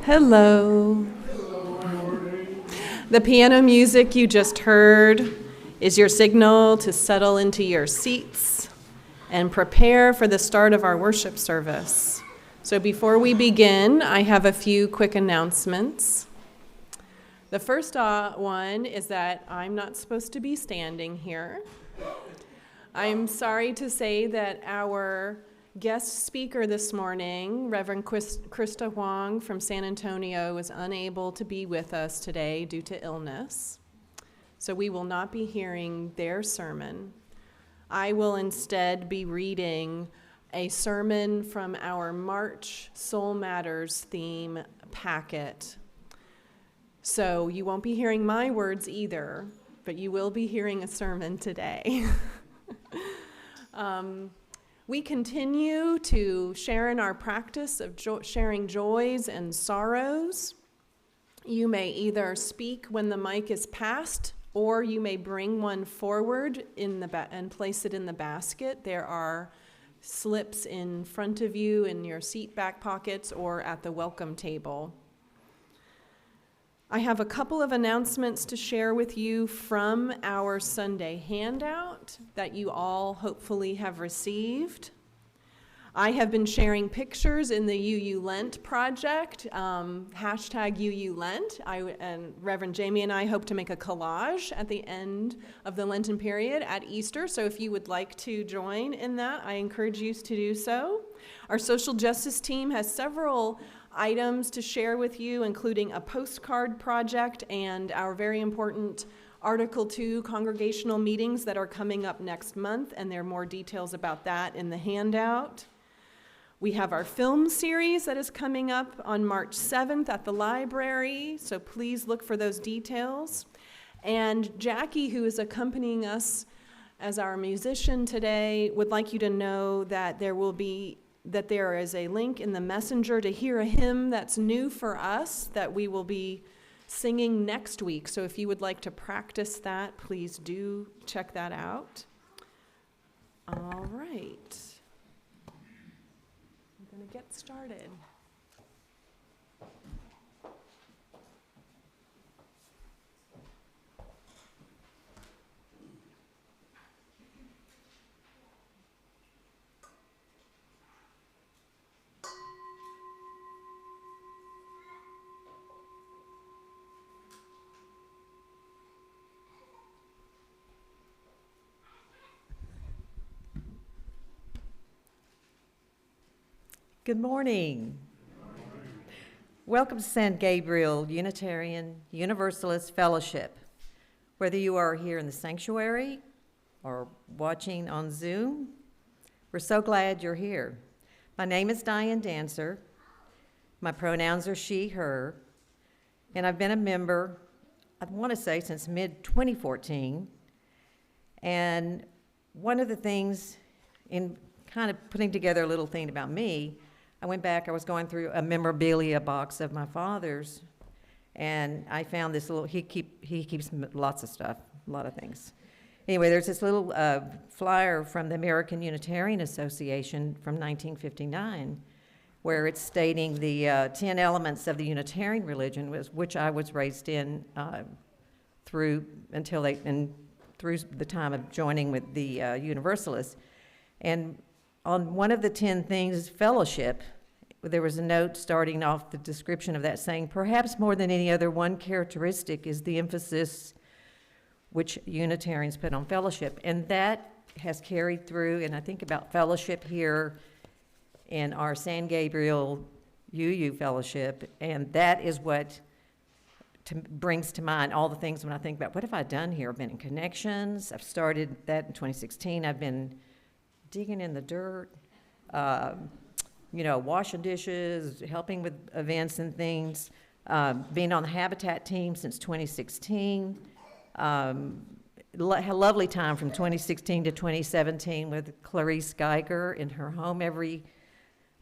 Hello. The piano music you just heard is your signal to settle into your seats and prepare for the start of our worship service. So before we begin, I have a few quick announcements. The first one is that I'm not supposed to be standing here. I'm sorry to say that our guest speaker this morning, Reverend Krista Huang from San Antonio, was unable to be with us today due to illness. So we will not be hearing their sermon. I will instead be reading a sermon from our March Soul Matters theme packet. So you won't be hearing my words either, but you will be hearing a sermon today. We continue to share in our practice of sharing joys and sorrows. You may either speak when the mic is passed, or you may bring one forward and place it in the basket. There are slips in front of you in your seat back pockets or at the welcome table. I have a couple of announcements to share with you from our Sunday handout that you all hopefully have received. I have been sharing pictures in the UU Lent project, hashtag UU Lent. And Reverend Jamie and I hope to make a collage at the end of the Lenten period at Easter. So if you would like to join in that, I encourage you to do so. Our social justice team has several items to share with you, including a postcard project and our very important Article 2 congregational meetings that are coming up next month, and there are more details about that in the handout. We have our film series that is coming up on March 7th at the library, so please look for those details. And Jackie, who is accompanying us as our musician today, would like you to know that there is a link in the messenger to hear a hymn that's new for us that we will be singing next week. So if you would like to practice that, please do check that out. All right. I'm going to get started. Good morning. Welcome to San Gabriel Unitarian Universalist Fellowship. Whether you are here in the sanctuary or watching on Zoom, we're so glad you're here. My name is Diane Dancer. My pronouns are she, her, and I've been a member, I want to say, since mid-2014. And one of the things in kind of putting together a little thing about me, I went back, I was going through a memorabilia box of my father's, and I found this little, he keeps lots of stuff, a lot of things. Anyway, there's this little flyer from the American Unitarian Association from 1959, where it's stating the 10 elements of the Unitarian religion, which I was raised in through the time of joining with the Universalists. And on one of the 10 things, fellowship, there was a note starting off the description of that saying, perhaps more than any other, one characteristic is the emphasis which Unitarians put on fellowship. And that has carried through, and I think about fellowship here in our San Gabriel UU fellowship, and that is what brings to mind all the things when I think about what have I done here. I've been in connections. I've started that in 2016. I've been digging in the dirt, washing dishes, helping with events and things, being on the Habitat team since 2016. Had a lovely time from 2016 to 2017 with Clarice Geiger in her home every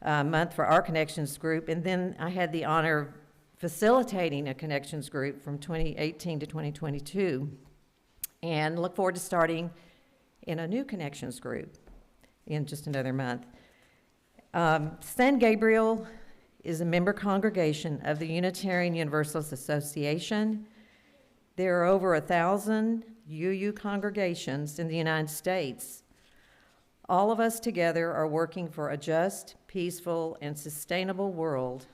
month for our Connections group. And then I had the honor of facilitating a Connections group from 2018 to 2022. And look forward to starting in a new Connections group in just another month. San Gabriel is a member congregation of the Unitarian Universalist Association. There are over 1,000 UU congregations in the United States. All of us together are working for a just, peaceful, and sustainable world.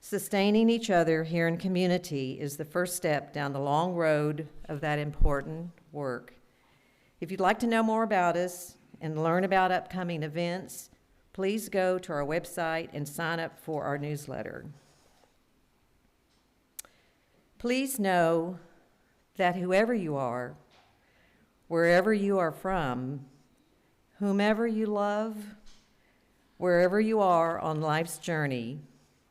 Sustaining each other here in community is the first step down the long road of that important work. If you'd like to know more about us and learn about upcoming events, please go to our website and sign up for our newsletter. Please know that whoever you are, wherever you are from, whomever you love, wherever you are on life's journey,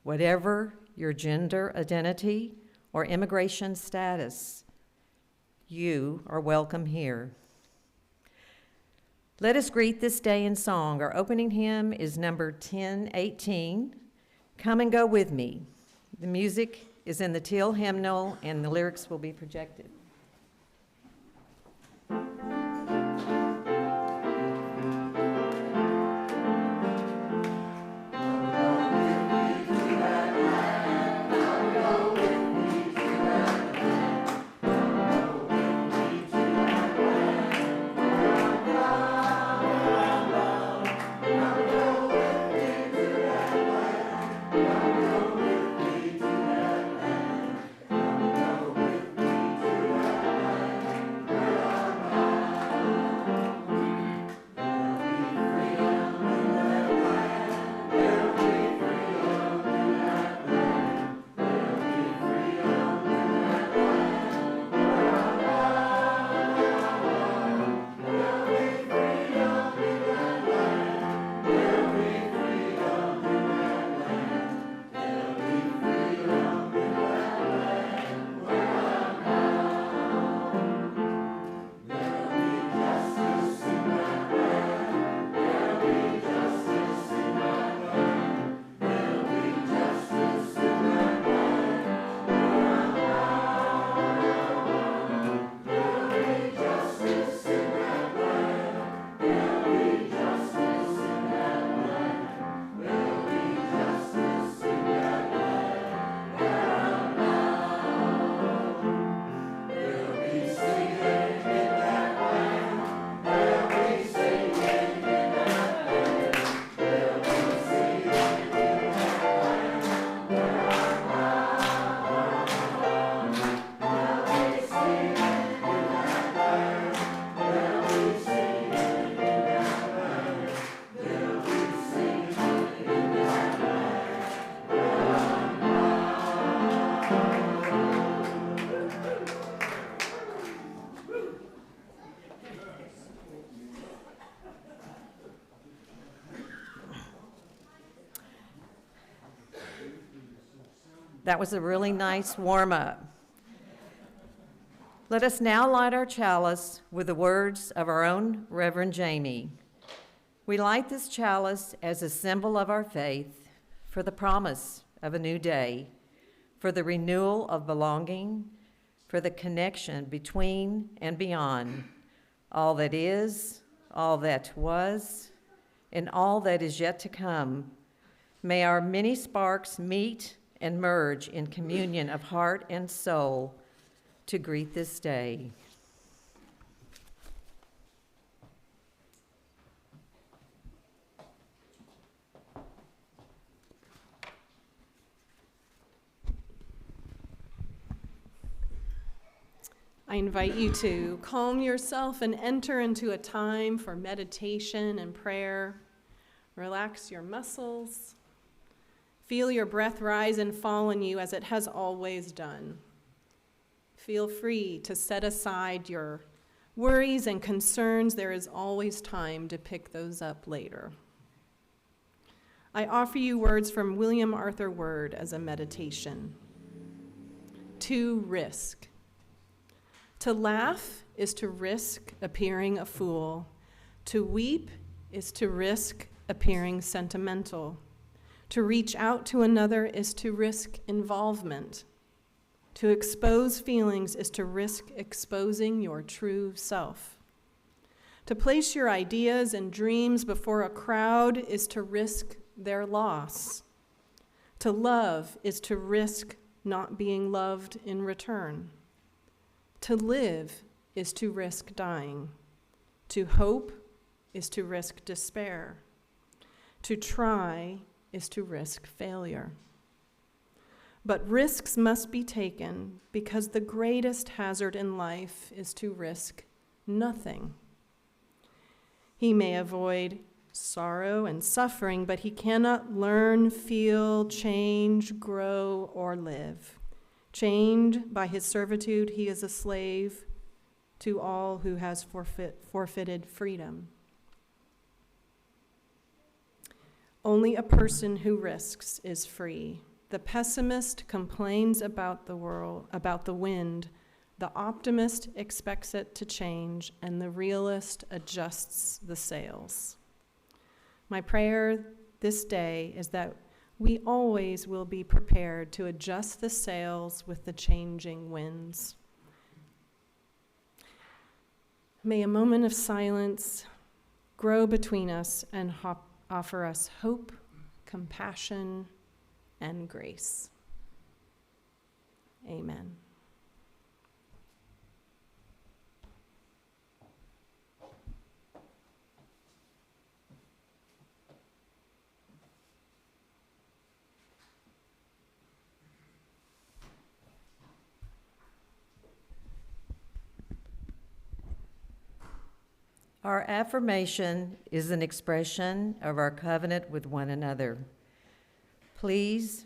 whatever your gender identity or immigration status, you are welcome here. Let us greet this day in song. Our opening hymn is number 1018, Come and Go With Me. The music is in the teal hymnal and the lyrics will be projected. That was a really nice warm-up. Let us now light our chalice with the words of our own Reverend Jamie. We light this chalice as a symbol of our faith for the promise of a new day, for the renewal of belonging, for the connection between and beyond all that is, all that was, and all that is yet to come. May our many sparks meet and merge in communion of heart and soul to greet this day. I invite you to calm yourself and enter into a time for meditation and prayer. Relax your muscles. Feel your breath rise and fall on you as it has always done. Feel free to set aside your worries and concerns. There is always time to pick those up later. I offer you words from William Arthur Word as a meditation. To risk. To laugh is to risk appearing a fool. To weep is to risk appearing sentimental. To reach out to another is to risk involvement. To expose feelings is to risk exposing your true self. To place your ideas and dreams before a crowd is to risk their loss. To love is to risk not being loved in return. To live is to risk dying. To hope is to risk despair. To try is to risk failure. But risks must be taken because the greatest hazard in life is to risk nothing. He may avoid sorrow and suffering, but he cannot learn, feel, change, grow, or live. Chained by his servitude, he is a slave to all who has forfeited freedom. Only a person who risks is free. The pessimist complains about the world, about the wind. The optimist expects it to change, and the realist adjusts the sails. My prayer this day is that we always will be prepared to adjust the sails with the changing winds. May a moment of silence grow between us and offer us hope, compassion, and grace. Amen. Our affirmation is an expression of our covenant with one another. Please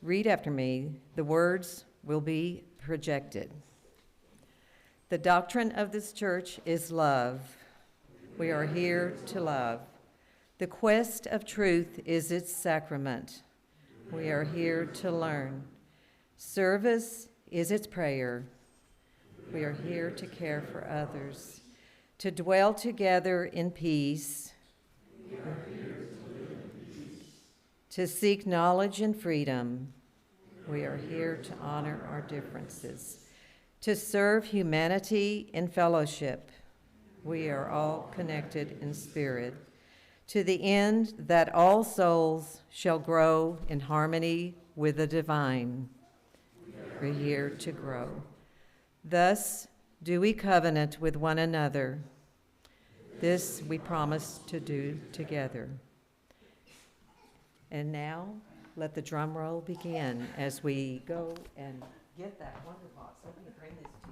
read after me. The words will be projected. The doctrine of this church is love. We are here to love. The quest of truth is its sacrament. We are here to learn. Service is its prayer. We are here to care for others. To dwell together in peace, to seek knowledge and freedom. We are here to honor our differences, to serve humanity in fellowship. We are all connected in spirit, to the end that all souls shall grow in harmony with the divine. We're here to grow. Thus do we covenant with one another. This we promise to do together. And now, let the drum roll begin as we go and get that wonder box. Let me bring this to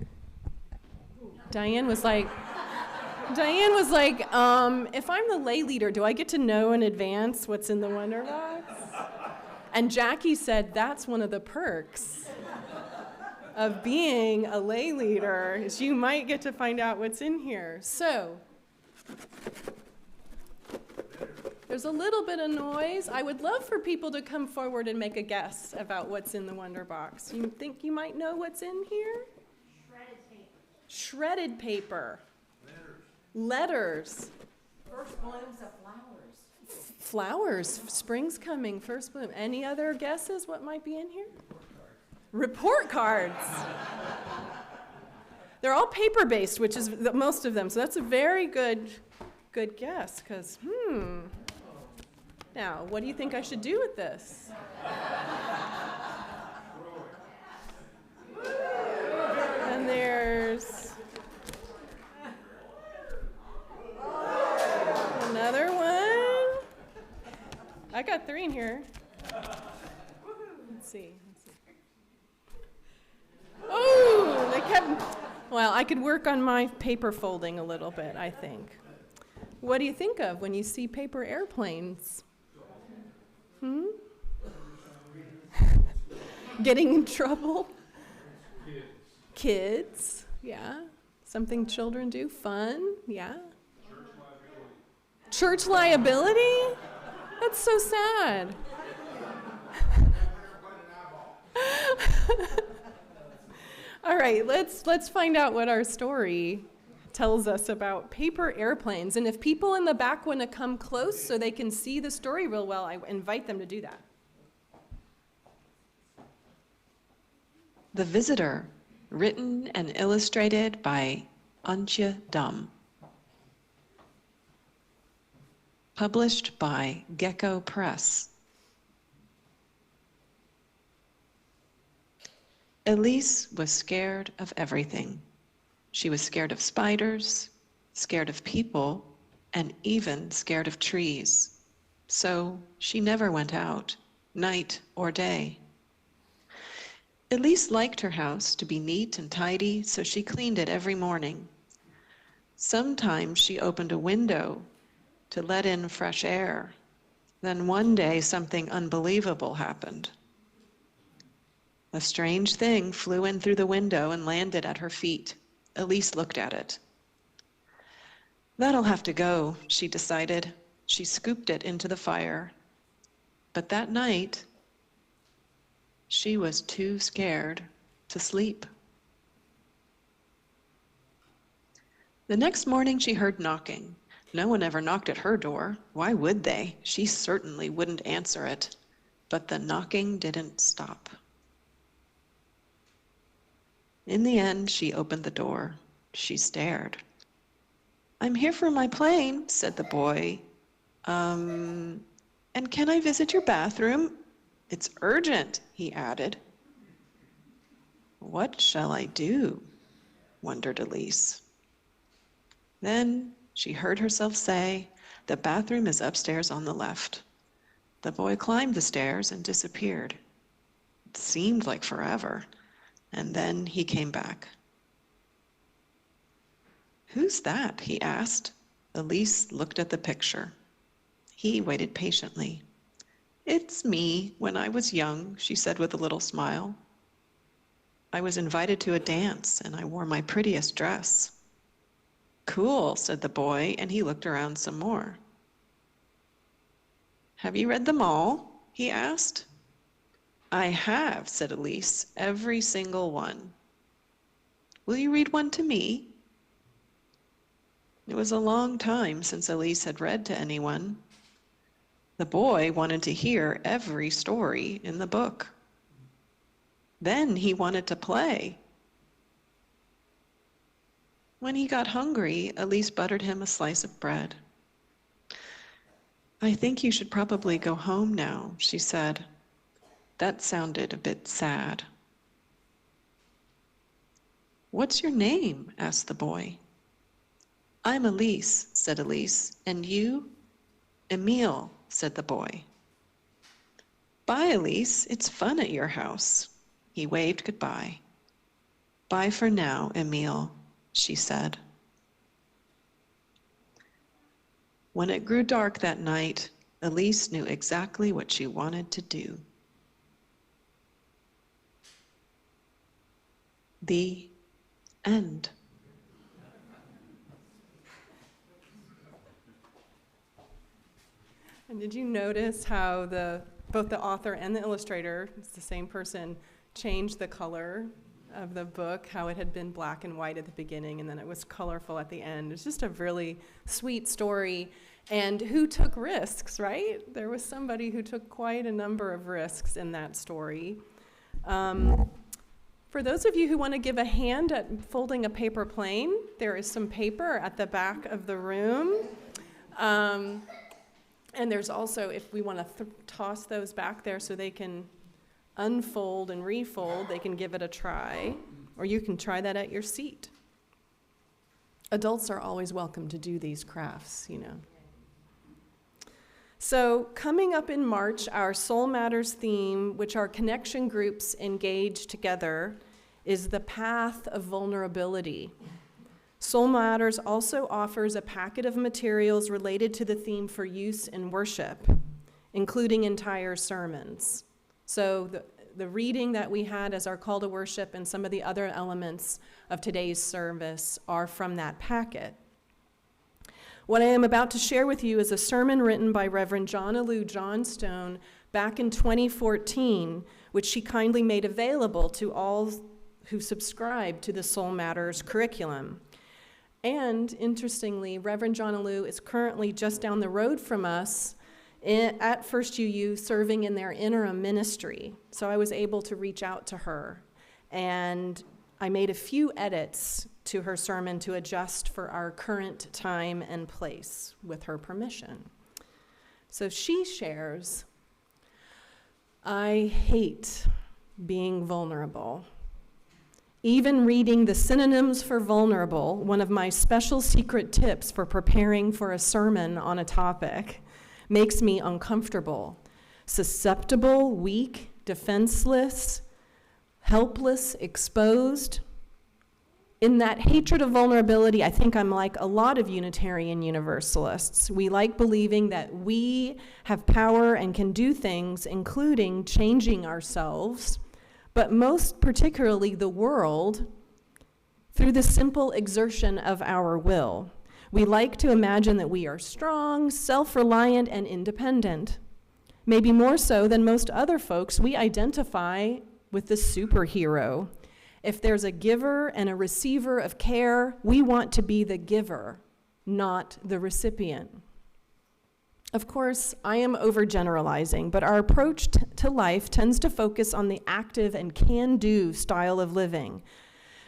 you. Diane was like, if I'm the lay leader, do I get to know in advance what's in the wonder box? And Jackie said that's one of the perks of being a lay leader, is you might get to find out what's in here. So, there's a little bit of noise. I would love for people to come forward and make a guess about what's in the wonder box. You think you might know what's in here? Shredded paper. Letters. First blooms of flowers. Flowers. Spring's coming, first bloom. Any other guesses what might be in here? Report cards. They're all paper-based, which is most of them, so that's a very good guess, because, Now, what do you think I should do with this? And there's another one. I got 3 in here. Let's see. Oh, they kept, well, I could work on my paper folding a little bit, I think. What do you think of when you see paper airplanes? Getting in trouble? Kids, yeah. Something children do, fun, yeah. Church liability? That's so sad. All right, let's find out what our story tells us about paper airplanes. And if people in the back want to come close so they can see the story real well, I invite them to do that. The Visitor, written and illustrated by Antje Dam. published by Gecko Press. Elise was scared of everything. She was scared of spiders, scared of people, and even scared of trees. So she never went out, night or day. Elise liked her house to be neat and tidy, so she cleaned it every morning. Sometimes she opened a window to let in fresh air. Then one day something unbelievable happened. A strange thing flew in through the window and landed at her feet. Elise looked at it. That'll have to go, she decided. She scooped it into the fire. But that night, she was too scared to sleep. The next morning she heard knocking. No one ever knocked at her door. Why would they? She certainly wouldn't answer it. But the knocking didn't stop. In the end, she opened the door. She stared. "I'm here for my plane," said the boy. And can I visit your bathroom? It's urgent," he added. What shall I do? Wondered Elise. Then she heard herself say, "The bathroom is upstairs on the left." The boy climbed the stairs and disappeared. It seemed like forever, and then he came back. "Who's that?" he asked. Elise looked at the picture. He waited patiently. "It's me when I was young," she said with a little smile. "I was invited to a dance and I wore my prettiest dress." "Cool," said the boy, and he looked around some more. "Have you read them all?" he asked. "I have," said Elise, "every single one." "Will you read one to me?" It was a long time since Elise had read to anyone. The boy wanted to hear every story in the book. Then he wanted to play. When he got hungry, Elise buttered him a slice of bread. "I think you should probably go home now," she said. That sounded a bit sad. "What's your name?" asked the boy. "I'm Elise," said Elise. "And you?" "Emile," said the boy. "Bye, Elise. It's fun at your house." He waved goodbye. "Bye for now, Emile," she said. When it grew dark that night, Elise knew exactly what she wanted to do. The end. And did you notice how both the author and the illustrator, it's the same person, changed the color of the book, how it had been black and white at the beginning and then it was colorful at the end? It's just a really sweet story. And who took risks, right? There was somebody who took quite a number of risks in that story. For those of you who want to give a hand at folding a paper plane, there is some paper at the back of the room. And there's also, if we want to toss those back there so they can unfold and refold, they can give it a try. Or you can try that at your seat. Adults are always welcome to do these crafts, you know. So coming up in March, our Soul Matters theme, which our connection groups engage together, is the path of vulnerability. Soul Matters also offers a packet of materials related to the theme for use in worship, including entire sermons. So the reading that we had as our call to worship and some of the other elements of today's service are from that packet. What I am about to share with you is a sermon written by Reverend Jonalu Johnstone back in 2014, which she kindly made available to all who subscribe to the Soul Matters curriculum. And interestingly, Reverend Jonalu is currently just down the road from us at First UU serving in their interim ministry. So I was able to reach out to her, and I made a few edits to her sermon to adjust for our current time and place with her permission. So she shares, "I hate being vulnerable. Even reading the synonyms for vulnerable, one of my special secret tips for preparing for a sermon on a topic, makes me uncomfortable. Susceptible, weak, defenseless, helpless, exposed. In that hatred of vulnerability, I think I'm like a lot of Unitarian Universalists. We like believing that we have power and can do things, including changing ourselves, but most particularly the world, through the simple exertion of our will. We like to imagine that we are strong, self-reliant, and independent. Maybe more so than most other folks, we identify with the superhero. If there's a giver and a receiver of care, we want to be the giver, not the recipient. Of course, I am overgeneralizing, but our approach to life tends to focus on the active and can-do style of living.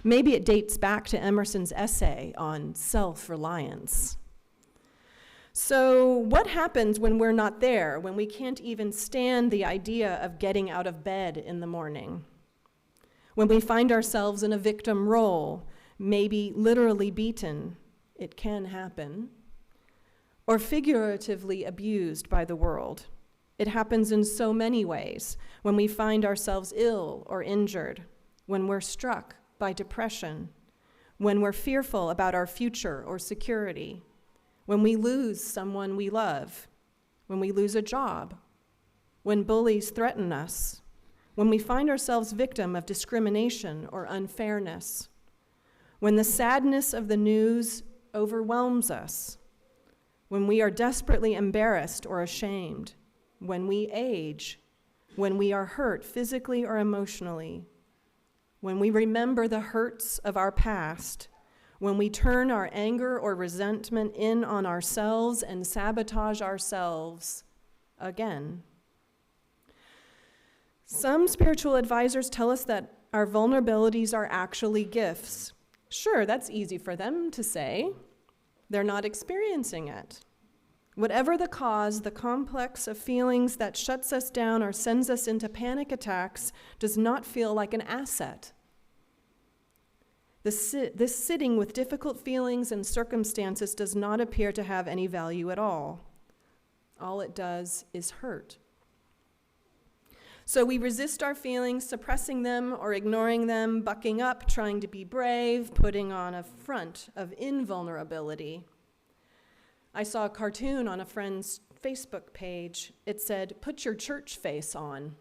Maybe it dates back to Emerson's essay on self-reliance. So what happens when we're not there, when we can't even stand the idea of getting out of bed in the morning? When we find ourselves in a victim role, maybe literally beaten, it can happen, or figuratively abused by the world. It happens in so many ways. When we find ourselves ill or injured, when we're struck by depression, when we're fearful about our future or security, when we lose someone we love, when we lose a job, when bullies threaten us, when we find ourselves victim of discrimination or unfairness, when the sadness of the news overwhelms us, when we are desperately embarrassed or ashamed, when we age, when we are hurt physically or emotionally, when we remember the hurts of our past, when we turn our anger or resentment in on ourselves and sabotage ourselves again. Some spiritual advisors tell us that our vulnerabilities are actually gifts. Sure, that's easy for them to say. They're not experiencing it. Whatever the cause, the complex of feelings that shuts us down or sends us into panic attacks does not feel like an asset. This sitting with difficult feelings and circumstances does not appear to have any value at all. All it does is hurt. So we resist our feelings, suppressing them or ignoring them, bucking up, trying to be brave, putting on a front of invulnerability. I saw a cartoon on a friend's Facebook page. It said, "Put your church face on."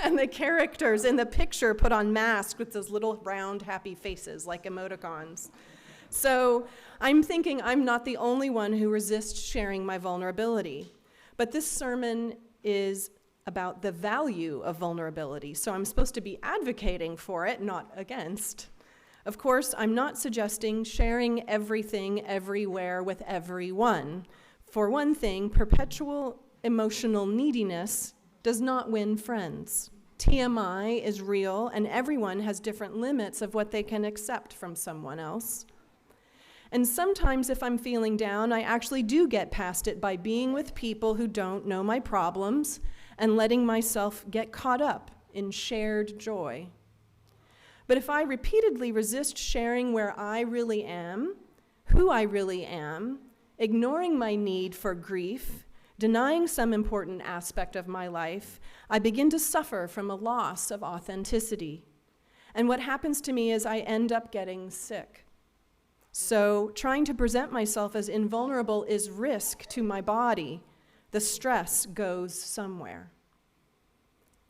And the characters in the picture put on masks with those little round happy faces like emoticons. So I'm thinking I'm not the only one who resists sharing my vulnerability. But this sermon is about the value of vulnerability, so I'm supposed to be advocating for it, not against. Of course, I'm not suggesting sharing everything everywhere with everyone. For one thing, perpetual emotional neediness does not win friends. TMI is real, and everyone has different limits of what they can accept from someone else. And sometimes if I'm feeling down, I actually do get past it by being with people who don't know my problems and letting myself get caught up in shared joy. But if I repeatedly resist sharing where I really am, who I really am, ignoring my need for grief, denying some important aspect of my life, I begin to suffer from a loss of authenticity. And what happens to me is I end up getting sick. So trying to present myself as invulnerable is risk to my body. The stress goes somewhere.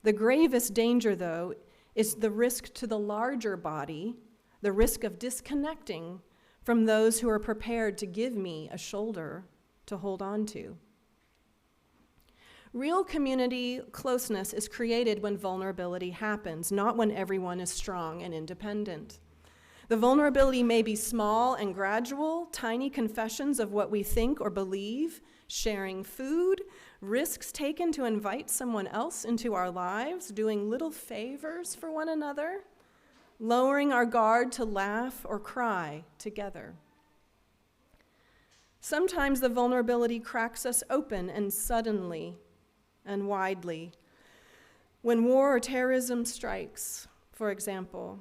The gravest danger, though, is the risk to the larger body, the risk of disconnecting from those who are prepared to give me a shoulder to hold on to. Real community closeness is created when vulnerability happens, not when everyone is strong and independent. The vulnerability may be small and gradual, tiny confessions of what we think or believe, sharing food, risks taken to invite someone else into our lives, doing little favors for one another, lowering our guard to laugh or cry together. Sometimes the vulnerability cracks us open and suddenly and widely. When war or terrorism strikes, for example,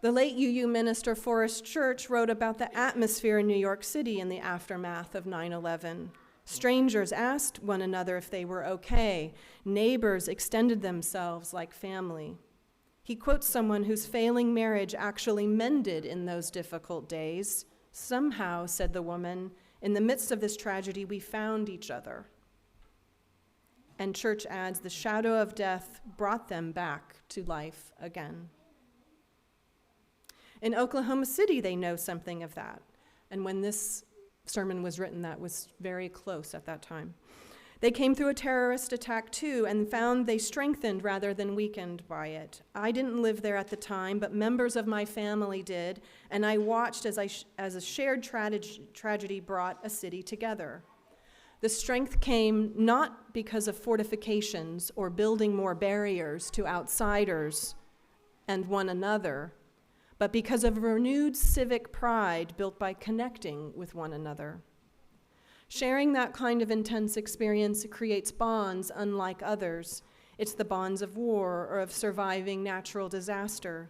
the late UU minister Forrest Church wrote about the atmosphere in New York City in the aftermath of 9/11. Strangers asked one another if they were okay. Neighbors extended themselves like family. He quotes someone whose failing marriage actually mended in those difficult days. Somehow, said the woman, in the midst of this tragedy, we found each other. And Church adds, the shadow of death brought them back to life again. In Oklahoma City, they know something of that. And when this sermon was written, that was very close at that time. They came through a terrorist attack too and found they strengthened rather than weakened by it. I didn't live there at the time, but members of my family did, and I watched as a shared tragedy brought a city together. The strength came not because of fortifications or building more barriers to outsiders and one another, but because of renewed civic pride built by connecting with one another. Sharing that kind of intense experience creates bonds unlike others. It's the bonds of war or of surviving natural disaster.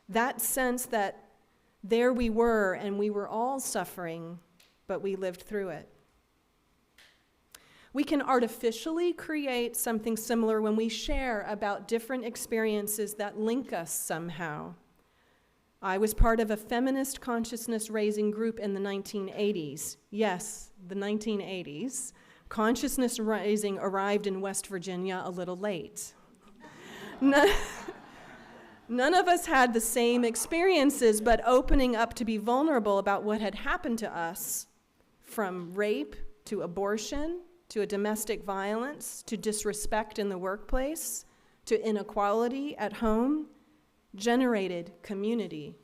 That sense that there we were and we were all suffering, but we lived through it. We can artificially create something similar when we share about different experiences that link us somehow. I was part of a feminist consciousness-raising group in the 1980s. Yes, the 1980s. Consciousness raising arrived in West Virginia a little late. None of us had the same experiences, but opening up to be vulnerable about what had happened to us, from rape to abortion, to a domestic violence, to disrespect in the workplace, to inequality at home, generated community.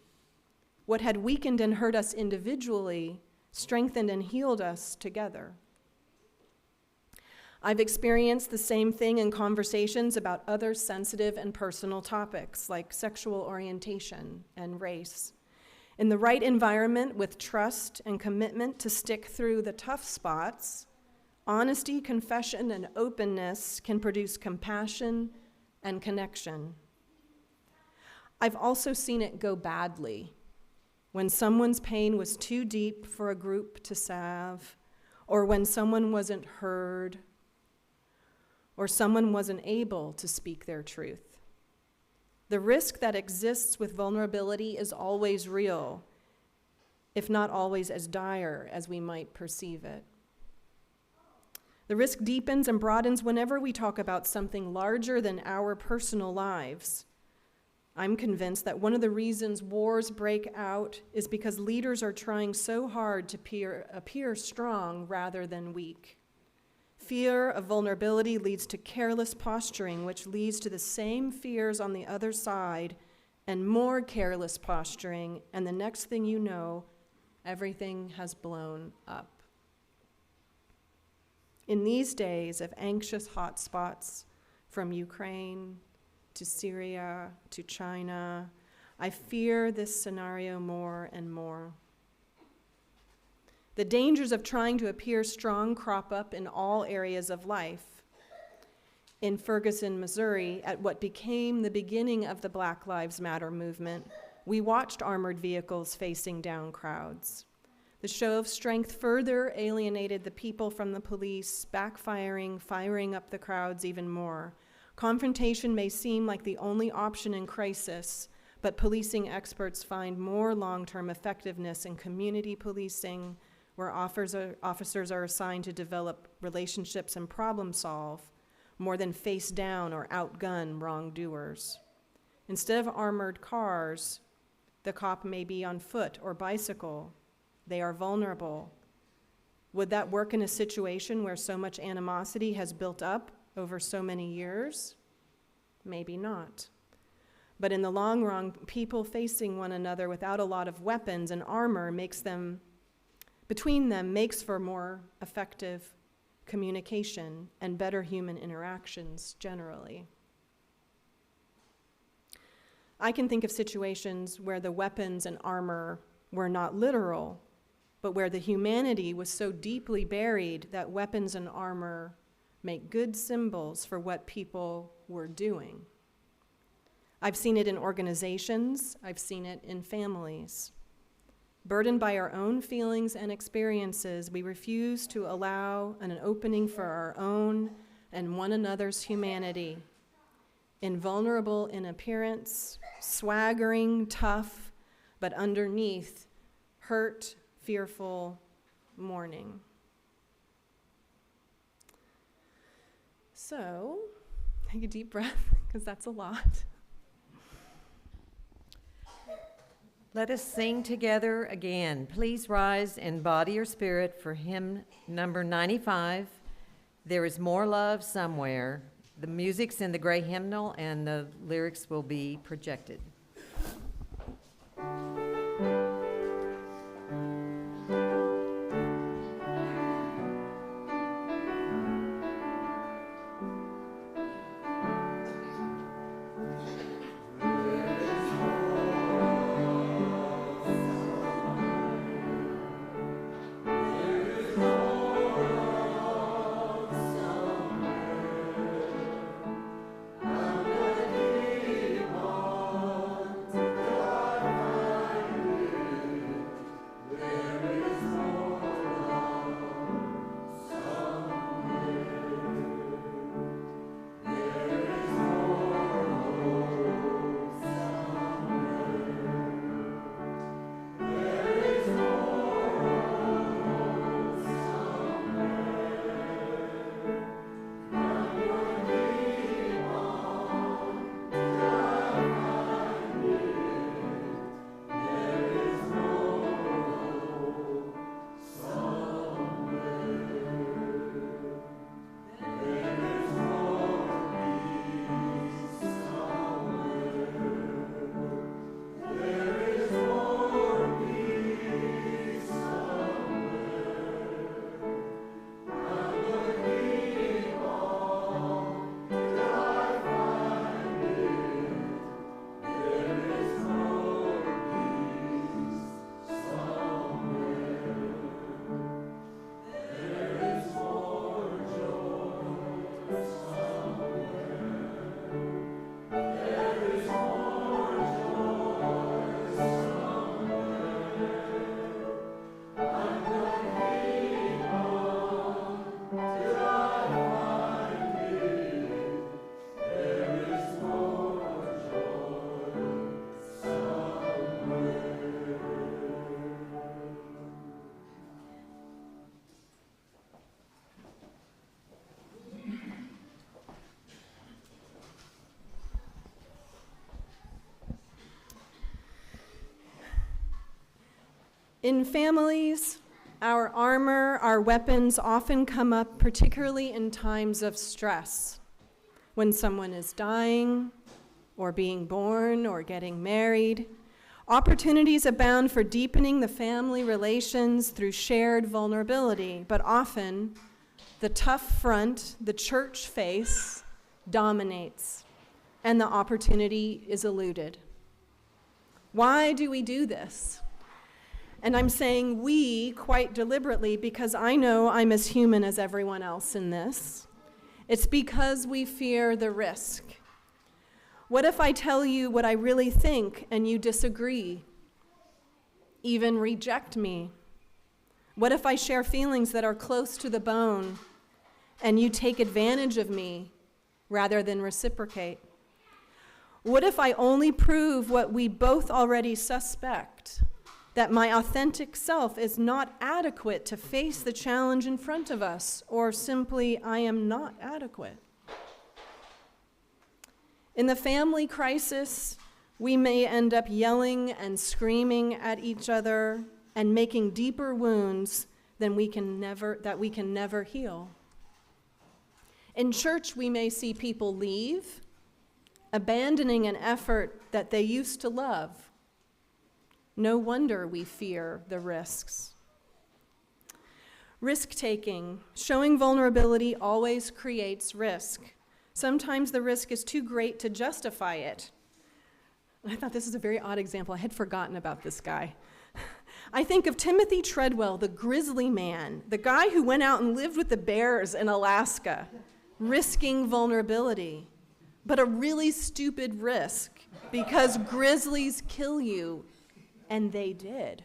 What had weakened and hurt us individually strengthened and healed us together. I've experienced the same thing in conversations about other sensitive and personal topics like sexual orientation and race. In the right environment with trust and commitment to stick through the tough spots, honesty, confession, and openness can produce compassion and connection. I've also seen it go badly when someone's pain was too deep for a group to salve, or when someone wasn't heard, or someone wasn't able to speak their truth. The risk that exists with vulnerability is always real, if not always as dire as we might perceive it. The risk deepens and broadens whenever we talk about something larger than our personal lives. I'm convinced that one of the reasons wars break out is because leaders are trying so hard to appear strong rather than weak. Fear of vulnerability leads to careless posturing, which leads to the same fears on the other side and more careless posturing, and the next thing you know, everything has blown up. In these days of anxious hotspots from Ukraine to Syria to China, I fear this scenario more and more. The dangers of trying to appear strong crop up in all areas of life. In Ferguson, Missouri, at what became the beginning of the Black Lives Matter movement, we watched armored vehicles facing down crowds. The show of strength further alienated the people from the police, backfiring, firing up the crowds even more. Confrontation may seem like the only option in crisis, but policing experts find more long-term effectiveness in community policing, where officers are assigned to develop relationships and problem solve, more than face down or outgun wrongdoers. Instead of armored cars, the cop may be on foot or bicycle. They are vulnerable. Would that work in a situation where so much animosity has built up over so many years? Maybe not. But in the long run, people facing one another without a lot of weapons and armor makes for more effective communication and better human interactions generally. I can think of situations where the weapons and armor were not literal, but where the humanity was so deeply buried that weapons and armor make good symbols for what people were doing. I've seen it in organizations, I've seen it in families. Burdened by our own feelings and experiences, we refuse to allow an opening for our own and one another's humanity. Invulnerable in appearance, swaggering, tough, but underneath, hurt, fearful, mourning. So, take a deep breath, because that's a lot. Let us sing together again. Please rise in body or spirit for hymn number 95, There Is More Love Somewhere. The music's in the gray hymnal and the lyrics will be projected. In families, our armor, our weapons often come up particularly in times of stress, when someone is dying, or being born, or getting married. Opportunities abound for deepening the family relations through shared vulnerability, but often the tough front, the church face, dominates, and the opportunity is eluded. Why do we do this? And I'm saying we quite deliberately because I know I'm as human as everyone else in this. It's because we fear the risk. What if I tell you what I really think and you disagree, even reject me? What if I share feelings that are close to the bone and you take advantage of me rather than reciprocate? What if I only prove what we both already suspect, that my authentic self is not adequate to face the challenge in front of us, or simply I am not adequate? In the family crisis, we may end up yelling and screaming at each other and making deeper wounds that we can never heal. In church, we may see people leave, abandoning an effort that they used to love. No wonder we fear the risks. Risk-taking, showing vulnerability always creates risk. Sometimes the risk is too great to justify it. I thought this is a very odd example. I had forgotten about this guy. I think of Timothy Treadwell, the grizzly man, the guy who went out and lived with the bears in Alaska, risking vulnerability, but a really stupid risk because grizzlies kill you, and they did.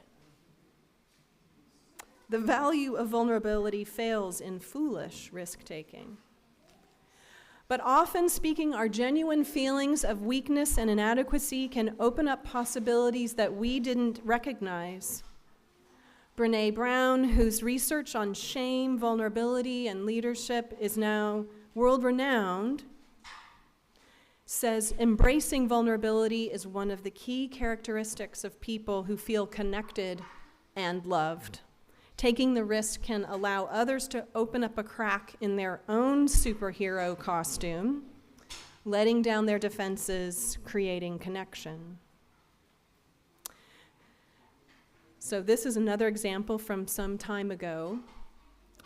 The value of vulnerability fails in foolish risk-taking. But often speaking, our genuine feelings of weakness and inadequacy can open up possibilities that we didn't recognize. Brené Brown, whose research on shame, vulnerability, and leadership is now world-renowned, says embracing vulnerability is one of the key characteristics of people who feel connected and loved. Taking the risk can allow others to open up a crack in their own superhero costume, letting down their defenses, creating connection. So this is another example from some time ago.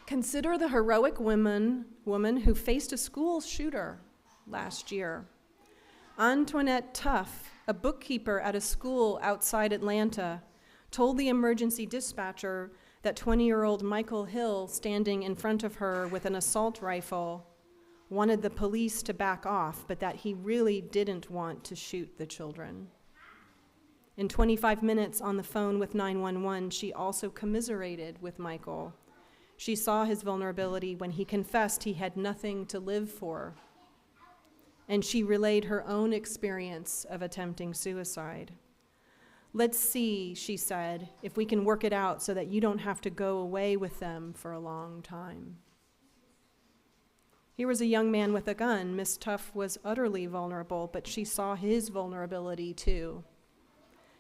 Consider the heroic woman who faced a school shooter last year. Antoinette Tuff, a bookkeeper at a school outside Atlanta, told the emergency dispatcher that 20-year-old Michael Hill, standing in front of her with an assault rifle, wanted the police to back off, but that he really didn't want to shoot the children. In 25 minutes on the phone with 911, she also commiserated with Michael. She saw his vulnerability when he confessed he had nothing to live for. And she relayed her own experience of attempting suicide. Let's see, she said, if we can work it out so that you don't have to go away with them for a long time. Here was a young man with a gun. Miss Tuff was utterly vulnerable, but she saw his vulnerability too.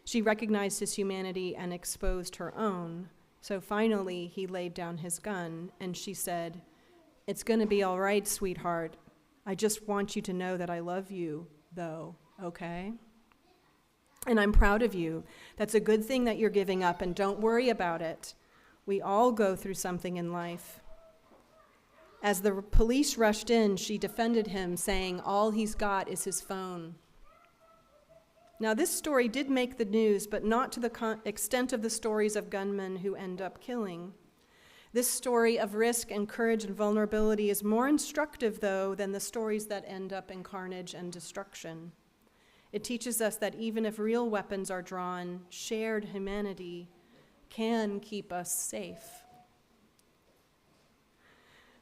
She recognized his humanity and exposed her own. So finally, he laid down his gun, and she said, "It's going to be all right, sweetheart. I just want you to know that I love you, though, okay? And I'm proud of you. That's a good thing that you're giving up, and don't worry about it. We all go through something in life." As the police rushed in, she defended him, saying all he's got is his phone. Now, this story did make the news, but not to the extent of the stories of gunmen who end up killing. This story of risk and courage and vulnerability is more instructive, though, than the stories that end up in carnage and destruction. It teaches us that even if real weapons are drawn, shared humanity can keep us safe.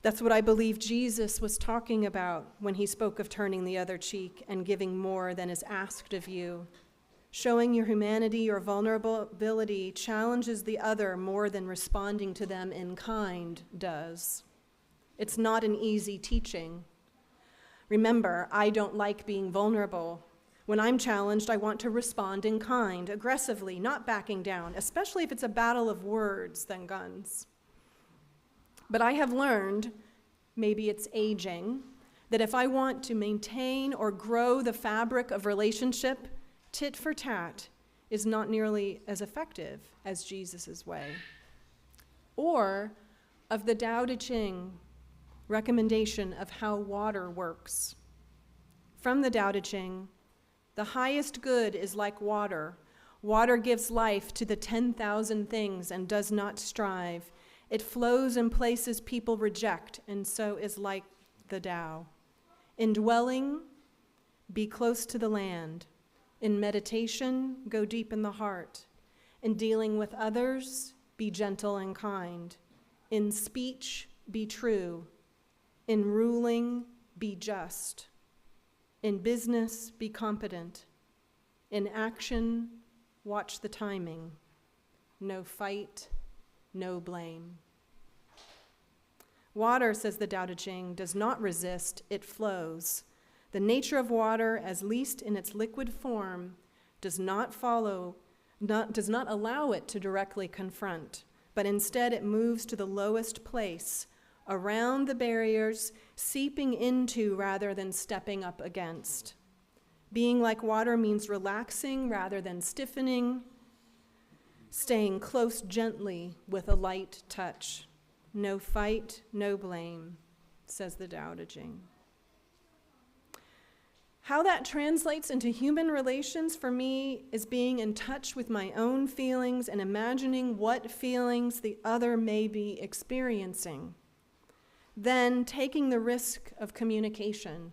That's what I believe Jesus was talking about when he spoke of turning the other cheek and giving more than is asked of you. Showing your humanity or vulnerability challenges the other more than responding to them in kind does. It's not an easy teaching. Remember, I don't like being vulnerable. When I'm challenged, I want to respond in kind, aggressively, not backing down, especially if it's a battle of words than guns. But I have learned, maybe it's aging, that if I want to maintain or grow the fabric of relationship, tit for tat is not nearly as effective as Jesus' way. Or of the Tao Te Ching recommendation of how water works. From the Tao Te Ching, the highest good is like water. Water gives life to the 10,000 things and does not strive. It flows in places people reject, and so is like the Tao. In dwelling, be close to the land. In meditation, go deep in the heart. In dealing with others, be gentle and kind. In speech, be true. In ruling, be just. In business, be competent. In action, watch the timing. No fight, no blame. Water, says the Tao Te Ching, does not resist, it flows. The nature of water, as least in its liquid form, does not allow it to directly confront, but instead it moves to the lowest place, around the barriers, seeping into rather than stepping up against. Being like water means relaxing rather than stiffening, staying close gently with a light touch. No fight, no blame, says the Tao Te Ching. How that translates into human relations for me is being in touch with my own feelings and imagining what feelings the other may be experiencing. Then taking the risk of communication,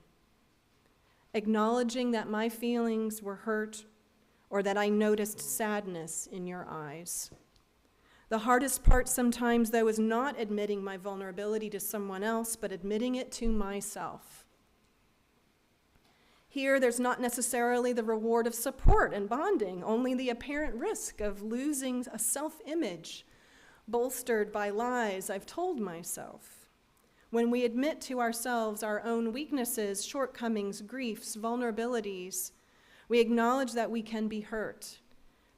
acknowledging that my feelings were hurt or that I noticed sadness in your eyes. The hardest part sometimes, though, is not admitting my vulnerability to someone else, but admitting it to myself. Here, there's not necessarily the reward of support and bonding, only the apparent risk of losing a self-image bolstered by lies I've told myself. When we admit to ourselves our own weaknesses, shortcomings, griefs, vulnerabilities, we acknowledge that we can be hurt,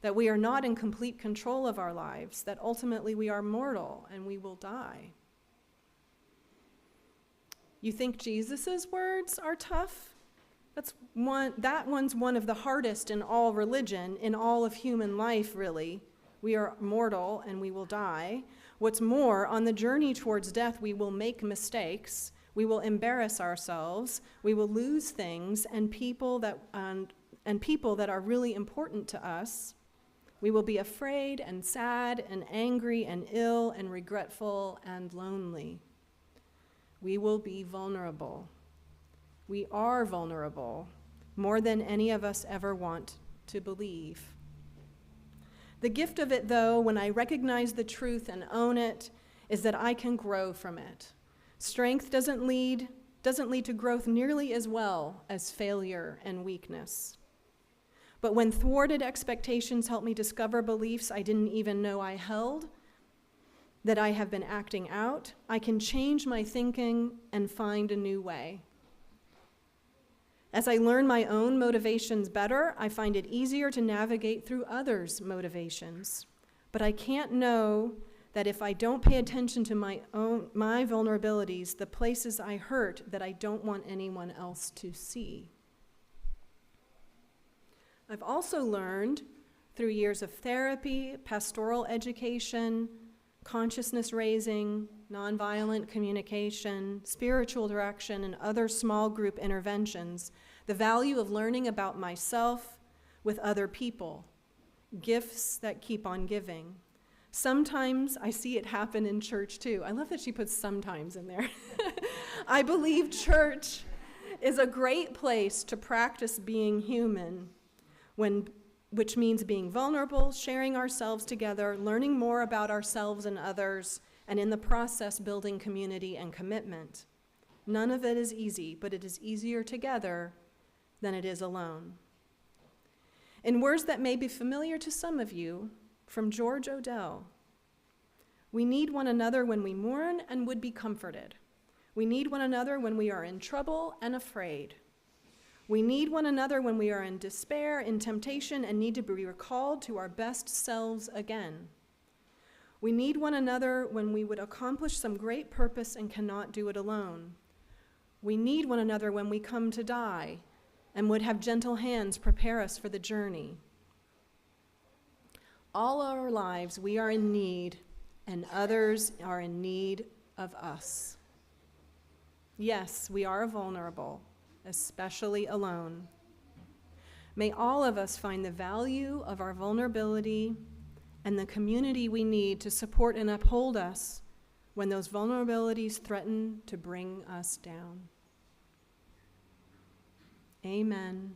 that we are not in complete control of our lives, that ultimately we are mortal and we will die. You think Jesus' words are tough? That one's one of the hardest in all religion, in all of human life, really. We are mortal and we will die. What's more, on the journey towards death, we will make mistakes, we will embarrass ourselves, we will lose things and people that are really important to us. We will be afraid and sad and angry and ill and regretful and lonely. We will be vulnerable. We are vulnerable, more than any of us ever want to believe. The gift of it, though, when I recognize the truth and own it, is that I can grow from it. Strength doesn't lead to growth nearly as well as failure and weakness. But when thwarted expectations help me discover beliefs I didn't even know I held, that I have been acting out, I can change my thinking and find a new way. As I learn my own motivations better, I find it easier to navigate through others' motivations. But I can't know that if I don't pay attention to my vulnerabilities, the places I hurt that I don't want anyone else to see. I've also learned through years of therapy, pastoral education, consciousness raising, nonviolent communication, spiritual direction, and other small group interventions, the value of learning about myself with other people, gifts that keep on giving. Sometimes I see it happen in church too. I love that she puts sometimes in there. I believe church is a great place to practice being human, which means being vulnerable, sharing ourselves together, learning more about ourselves and others, and in the process, building community and commitment. None of it is easy, but it is easier together than it is alone. In words that may be familiar to some of you, from George Odell, we need one another when we mourn and would be comforted. We need one another when we are in trouble and afraid. We need one another when we are in despair, in temptation, and need to be recalled to our best selves again. We need one another when we would accomplish some great purpose and cannot do it alone. We need one another when we come to die and would have gentle hands prepare us for the journey. All our lives we are in need, and others are in need of us. Yes, we are vulnerable, especially alone. May all of us find the value of our vulnerability and the community we need to support and uphold us when those vulnerabilities threaten to bring us down. Amen,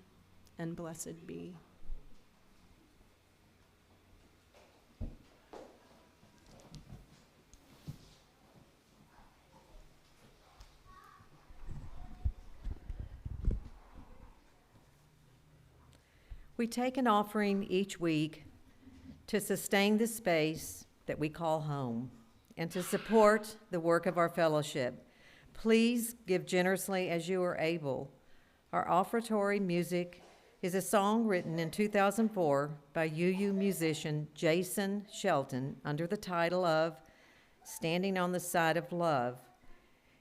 and blessed be. We take an offering each week to sustain the space that we call home and to support the work of our fellowship. Please give generously as you are able. Our offertory music is a song written in 2004 by UU musician Jason Shelton under the title of Standing on the Side of Love.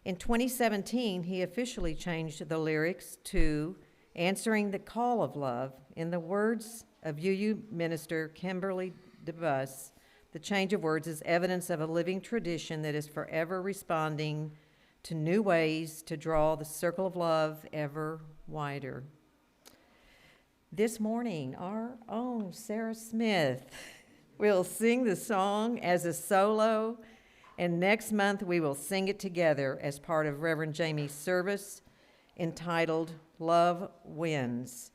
In 2017, he officially changed the lyrics to Answering the Call of Love. In the words of UU minister Kimberly DeBus, the change of words is evidence of a living tradition that is forever responding to new ways to draw the circle of love ever wider. This morning, our own Sarah Smith will sing the song as a solo, and next month we will sing it together as part of Reverend Jamie's service entitled Love Wins.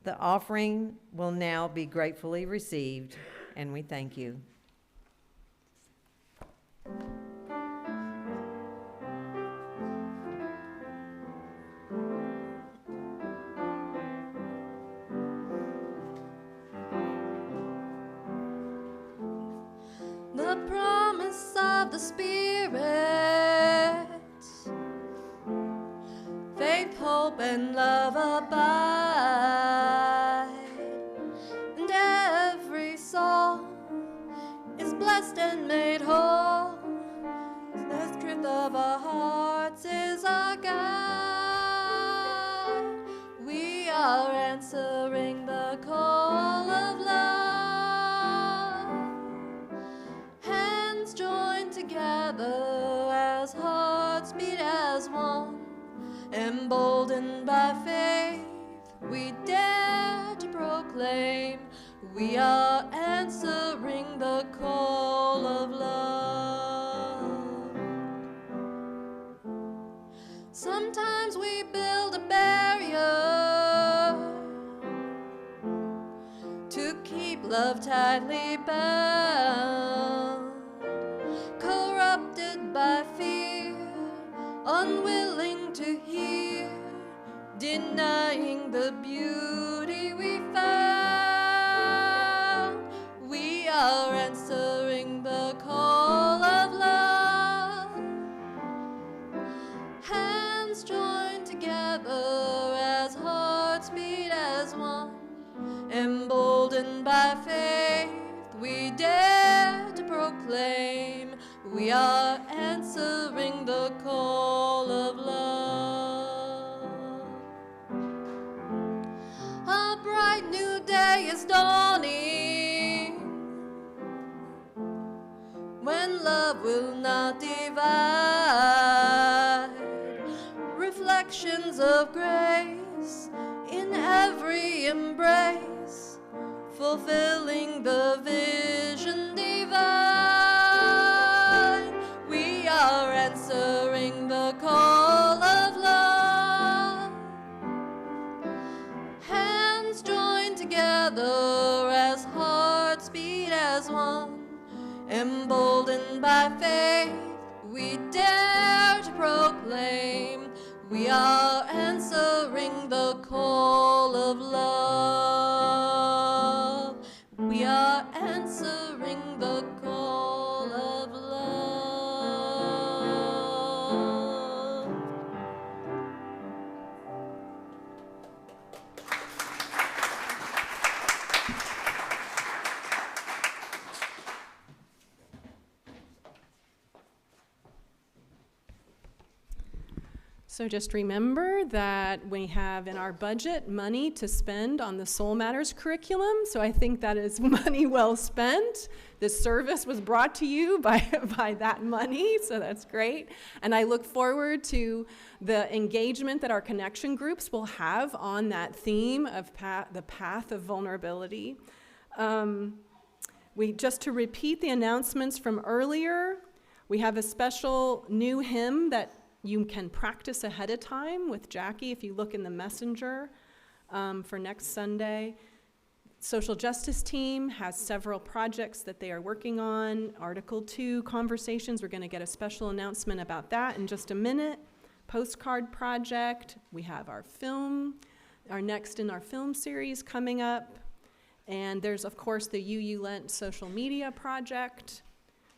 The offering will now be gratefully received, and we thank you. The promise of the Spirit, faith, hope, and love abide, and every soul is blessed and made whole. The truth of our hearts is our guide. We are answering the call of love. Hands joined together as hearts beat as one. Emboldened by faith, we dare to proclaim we are answering the call of love. Sometimes we build a barrier to keep love tightly bound, corrupted by fear, unwilling to hear, denying the beauty we found. We are answering the call of love. Hands joined together as hearts beat as one. Emboldened by faith, we dare to proclaim we are answering the call of love. A bright new day is dawning, when love will not divide. Reflections of grace in every embrace, fulfilling the vision divine. We are answering the call of love. Hands joined together as hearts beat as one. Emboldened by faith, we dare to proclaim we are answering the call of love. We are answering the call of love. So just remember that we have in our budget money to spend on the Soul Matters curriculum. So I think that is money well spent. This service was brought to you by that money, so that's great. And I look forward to the engagement that our connection groups will have on that theme of the path of vulnerability. Just to repeat the announcements from earlier, we have a special new hymn that you can practice ahead of time with Jackie if you look in the messenger for next Sunday. Social justice team has several projects that they are working on. Article 2 conversations, we're going to get a special announcement about that in just a minute. Postcard project, we have our film, our next in our film series coming up. And there's, of course, the UU Lent social media project.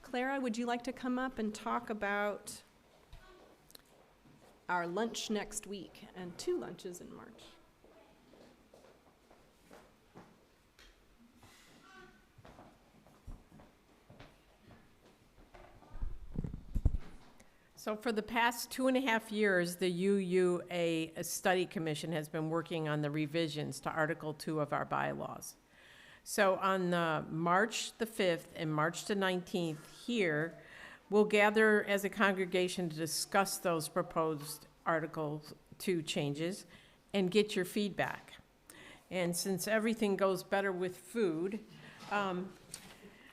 Clara, would you like to come up and talk about our lunch next week and 2 lunches in March? So for the past 2.5 years, the UUA Study Commission has been working on the revisions to Article 2 of our bylaws. So on March the 5th and March the 19th here, we'll gather as a congregation to discuss those proposed Article 2 changes and get your feedback. And since everything goes better with food,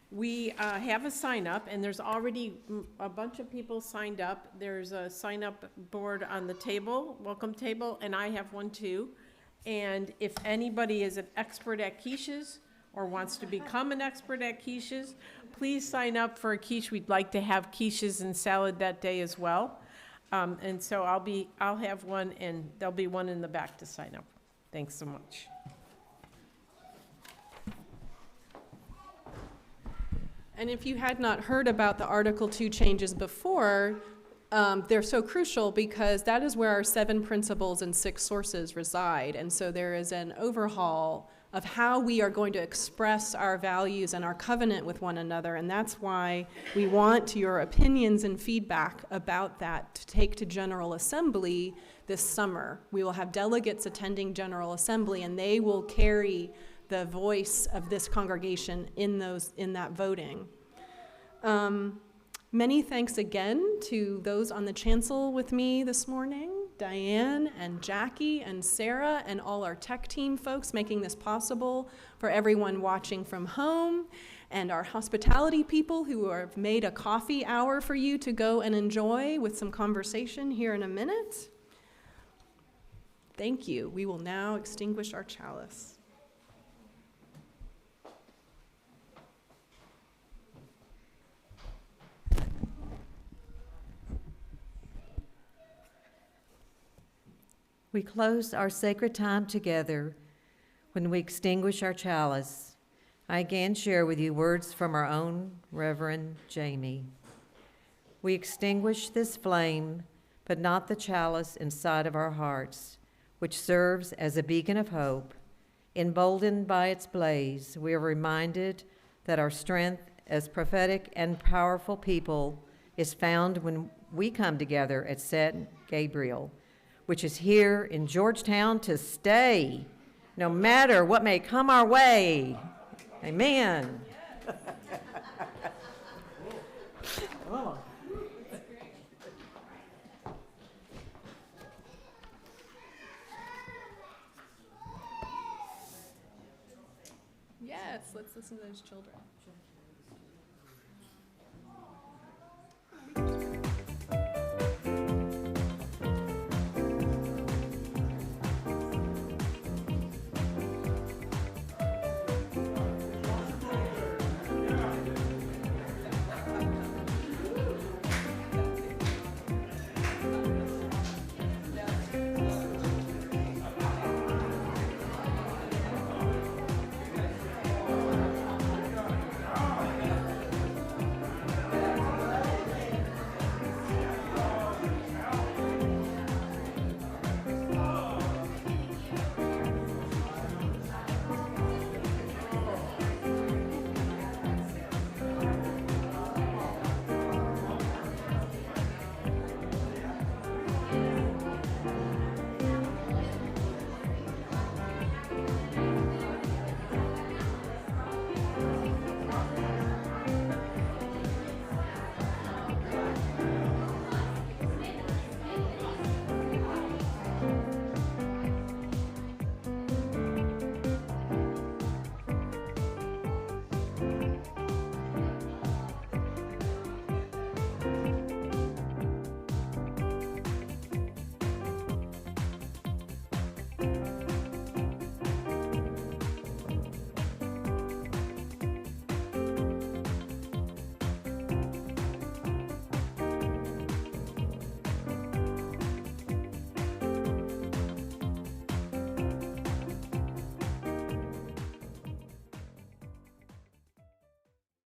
we have a sign-up, and there's already a bunch of people signed up. There's a sign-up board on the table, welcome table, and I have one too. And if anybody is an expert at quiches or wants to become an expert at quiches, please sign up for a quiche. We'd like to have quiches and salad that day as well. And so I'll have one, and there'll be one in the back to sign up. Thanks so much. And if you had not heard about the Article 2 changes before, they're so crucial because that is where our 7 principles and 6 sources reside. And so there is an overhaul of how we are going to express our values and our covenant with one another. And that's why we want your opinions and feedback about that to take to General Assembly this summer. We will have delegates attending General Assembly, and they will carry the voice of this congregation in that voting. Many thanks again to those on the chancel with me this morning, Diane and Jackie and Sarah and all our tech team folks making this possible, for everyone watching from home, and our hospitality people who have made a coffee hour for you to go and enjoy with some conversation here in a minute. Thank you. We will now extinguish our chalice. We close our sacred time together when we extinguish our chalice. I again share with you words from our own Reverend Jamie. We extinguish this flame, but not the chalice inside of our hearts, which serves as a beacon of hope. Emboldened by its blaze, we are reminded that our strength as prophetic and powerful people is found when we come together at St. Gabriel, which is here in Georgetown to stay, no matter what may come our way. Amen. Yes, let's listen to those children.